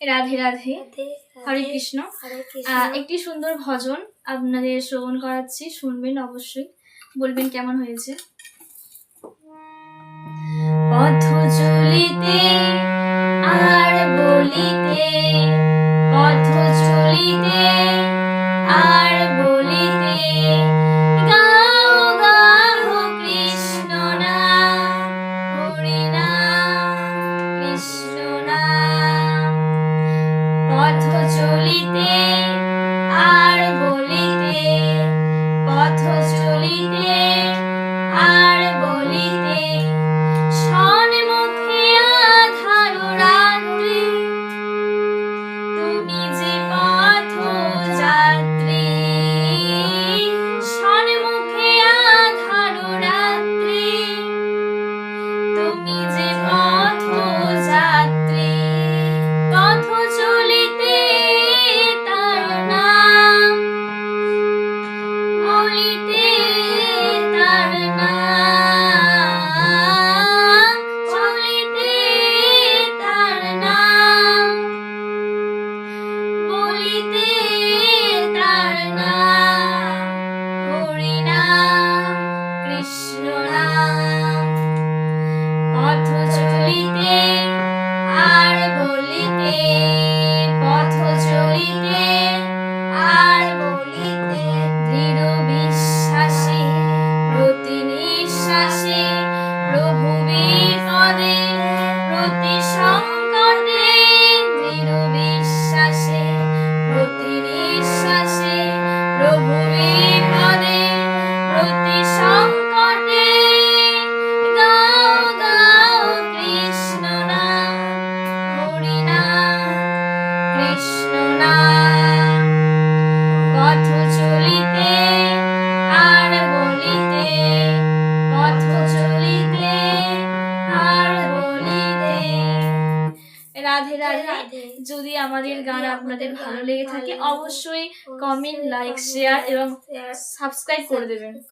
রাধে রাধে, হরে কৃষ্ণ। একটি সুন্দর ভজন আপনাদের শ্রবণ করাচ্ছি, শুনবেন অবশ্যই, বলবেন কেমন হয়েছে। পথ চলিতে আর বলিতে, পথ চলিতে আর বলিতে, গাও গাও কৃষ্ণ নাম, হরি নাম, কৃষ্ণ নাম। পথ চলিতে আর বলিতে, পথ চলিতে আর বলিতে, সন্মুখে আঁধার রাত্রি, তুমি যে পথ যাত্রী। সন্মুখে আঁধার রাত্রি, তুমি যে পথ যাত্রী। পথ চলিতে তার নাম, বলিতে তার নাম, চলিতে তার নাম, বলিতে তার নাম, হরি নাম, কৃষ্ণ নাম। পথ চলিতে আর বলিতে, পথ চলিতে আর বলিতে, দৃঢ় বিশ্বাসে প্রতি নিঃশ্বাসে, প্রভু বিপদে প্রতি সংকটে, দৃঢ় বিশ্বাসে প্রতি নিঃশ্বাসে, প্রভু বিপদে প্রতি সংকটে, গাও গাও কৃষ্ণ নাম, হরি নাম, কৃষ্ণ নাম। পথ চলিতে আর বলিতে, পথ চলিতে আর বলিতে। রাধে রাধে। যদি আমাদের গান আপনাদের ভালো লেগে থাকে অবশ্যই কমেন্ট, লাইক, শেয়ার এবং সাবস্ক্রাইব করে দেবেন।